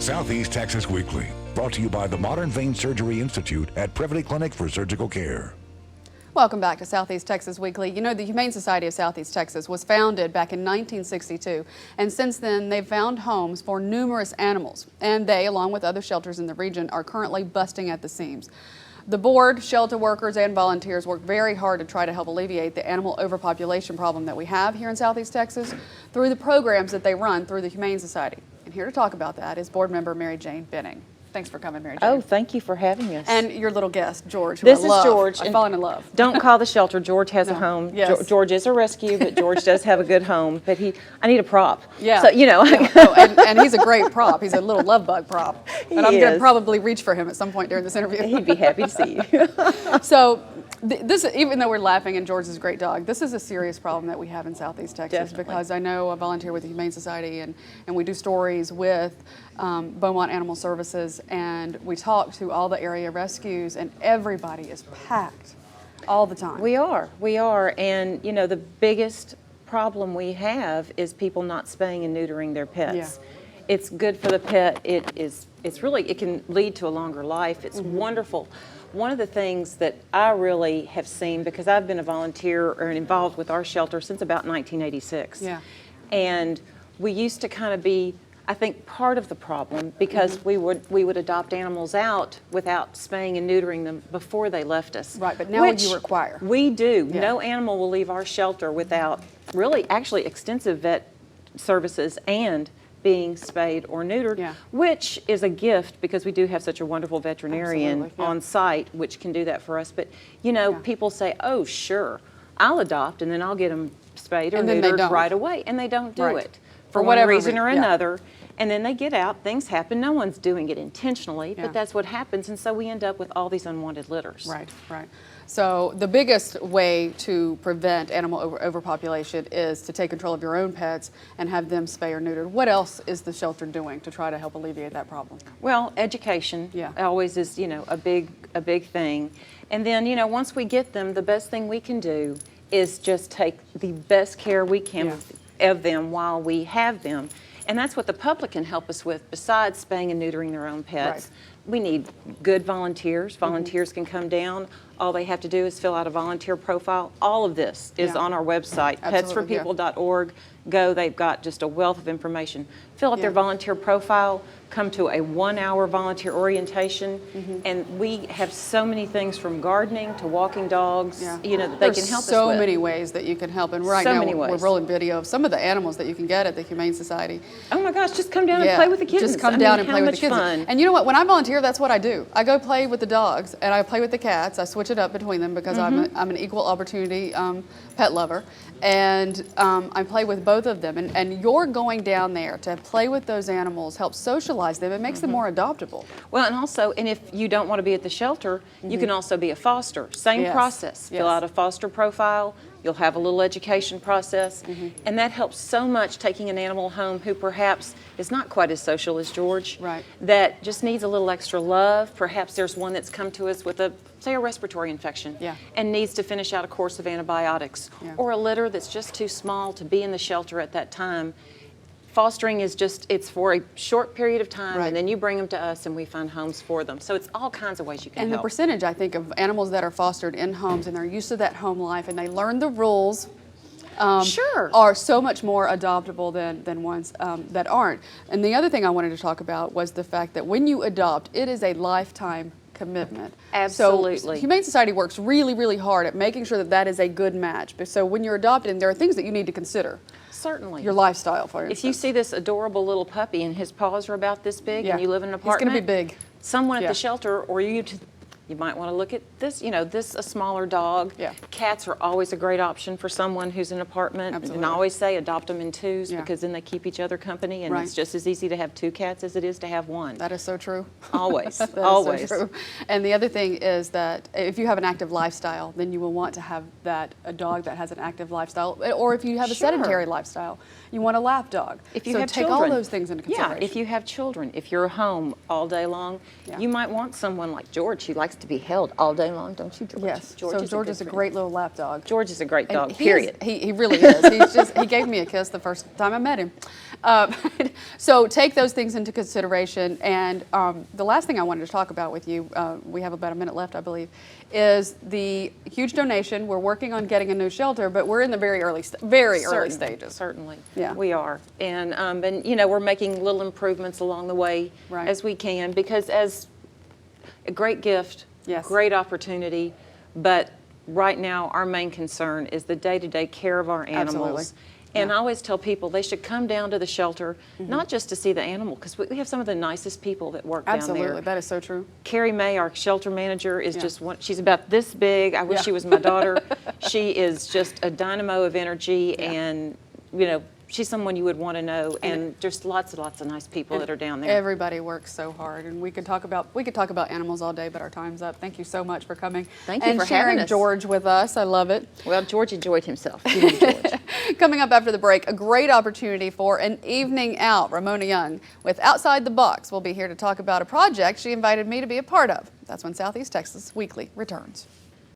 Southeast Texas Weekly, brought to you by the Modern Vein Surgery Institute at Privity Clinic for Surgical Care. Welcome back to Southeast Texas Weekly. You know, the Humane Society of Southeast Texas was founded back in 1962, and since then they've found homes for numerous animals, and they, along with other shelters in the region, are currently busting at the seams. The board, shelter workers, and volunteers work very hard to try to help alleviate the animal overpopulation problem that we have here in Southeast Texas through the programs that they run through the Humane Society. And here to talk about that is board member Mary Jane Benning. Thanks for coming, Mary Jane. Oh, thank you for having us. And your little guest, George, who This I is love. George. I've fallen in love. Don't call the shelter. George has a home. Yes. George is a rescue, but George does have a good home. But I need a prop. Yeah. So, you know. Yeah. Oh, and he's a great prop. He's a little love bug prop. And I'm going to is. probably reach for him at some point during this interview. He'd be happy to see you. So this, even though we're laughing and George is a great dog, this is a serious problem that we have in Southeast Texas. Definitely. Because I know I volunteer with the Humane Society and we do stories with Beaumont Animal Services, and we talk to all the area rescues, and everybody is packed all the time. We are. And, you know, the biggest problem we have is people not spaying and neutering their pets. Yeah. It's good for the pet. It can lead to a longer life. It's wonderful. One of the things that I really have seen, because I've been a volunteer or involved with our shelter since about 1986. Yeah. And we used to kind of be, I think, part of the problem because we would adopt animals out without spaying and neutering them before they left us. Right, but now you require. We do. Yeah. No animal will leave our shelter without actually extensive vet services and being spayed or neutered, Yeah. which is a gift because we do have such a wonderful veterinarian Absolutely, yeah. on site which can do that for us. But, you know, people say, oh, sure, I'll adopt and then I'll get them spayed or And then they neutered don't. right away. And they don't do Right. it For for whatever one reason or reason, yeah. another. And then they get out, things happen. No one's doing it intentionally, Yeah. but that's what happens. And so we end up with all these unwanted litters. Right. So the biggest way to prevent animal overpopulation is to take control of your own pets and have them spay or neutered. What else is the shelter doing to try to help alleviate that problem? Well, education Yeah. always is, you know, a big thing. And then, you know, once we get them, the best thing we can do is just take the best care we can of them while we have them. And that's what the public can help us with besides spaying and neutering their own pets. Right. We need good volunteers. Volunteers can come down. All they have to do is fill out a volunteer profile. All of this is Yeah. on our website, Absolutely, yeah. petsforpeople.org. Go, they've got just a wealth of information. Fill out their volunteer profile, come to a 1-hour volunteer orientation, and we have so many things from gardening to walking dogs, you know, that they can help us with. There's so many ways that you can help, and right So now many we're ways. rolling video of some of the animals that you can get at the Humane Society. Oh my gosh, just come down and play with the kittens. Just come I down mean, and play with the how kids. much fun. And you know what? When I volunteer, that's what I do. I go play with the dogs and I play with the cats. I switch it up between them because I'm an equal opportunity pet lover, and I play with both of them. And you're going down there to play with those animals, help socialize them. It makes them more adoptable. Well, and also, and if you don't want to be at the shelter, you can also be a foster. Same Yes, process. Fill yes. out a foster profile. You'll have a little education process, and that helps so much taking an animal home who perhaps is not quite as social as George, Right. that just needs a little extra love. Perhaps there's one that's come to us with say a respiratory infection Yeah. and needs to finish out a course of antibiotics, Yeah. or a litter that's just too small to be in the shelter at that time. Fostering is it's for a short period of time, Right. and then you bring them to us and we find homes for them. So it's all kinds of ways you can And the help. percentage, I think, of animals that are fostered in homes and they're used to that home life and they learn the rules Sure. are so much more adoptable than ones that aren't. And the other thing I wanted to talk about was the fact that when you adopt, it is a lifetime commitment. Absolutely. So Humane Society works really, really hard at making sure that that is a good match. But so when you're adopting, there are things that you need to consider. Certainly. Your lifestyle, for instance. If you see this adorable little puppy and his paws are about this big Yeah. and you live in an He's gonna apartment, be big. someone at Yeah. the shelter or you might want to look at this, you know, a smaller dog. Yeah. Cats are always a great option for someone who's in an apartment. Absolutely. And I always say adopt them in twos Yeah. because then they keep each other company, and Right. it's just as easy to have 2 cats as it is to have 1. That is so true. Always, That is so always. true. And the other thing is that if you have an active lifestyle, then you will want to have a dog that has an active lifestyle. Or if you have a Sure. sedentary lifestyle, you want a lap dog. If you so have take children, all those things into consideration. Yeah, if you have children, if you're home all day long, Yeah. you might want someone like George who likes to be held all day long, don't you, George? Yes. George so is a George good is a friend. great little lap dog. George is a great And dog, he period. He really is. He gave me a kiss the first time I met him. So take those things into consideration. And the last thing I wanted to talk about with you, we have about a minute left, I believe, is the huge donation. We're working on getting a new shelter, but we're in the very early stages. Certainly, Yeah. we are, and you know, we're making little improvements along the way Right. as we can, because as a great gift, Yes. great opportunity, but right now our main concern is the day-to-day care of our animals. Absolutely. And Yeah. I always tell people they should come down to the shelter, not just to see the animal, because we have some of the nicest people that work down Absolutely. there. That is so true. Carrie May, our shelter manager, is Yeah. just one. She's about this big. I wish Yeah. she was my daughter. She is just a dynamo of energy, Yeah. and you know, she's someone you would want to know. And there's lots and lots of nice people that are down there. Everybody works so hard, and we could talk about animals all day, but our time's up. Thank you so much for coming. Thank you and for sharing having us. George with us. I love it. Well, George enjoyed himself. You know, George. Coming up after the break, a great opportunity for an evening out. Ramona Young with Outside the Box will be here to talk about a project she invited me to be a part of. That's when Southeast Texas Weekly returns.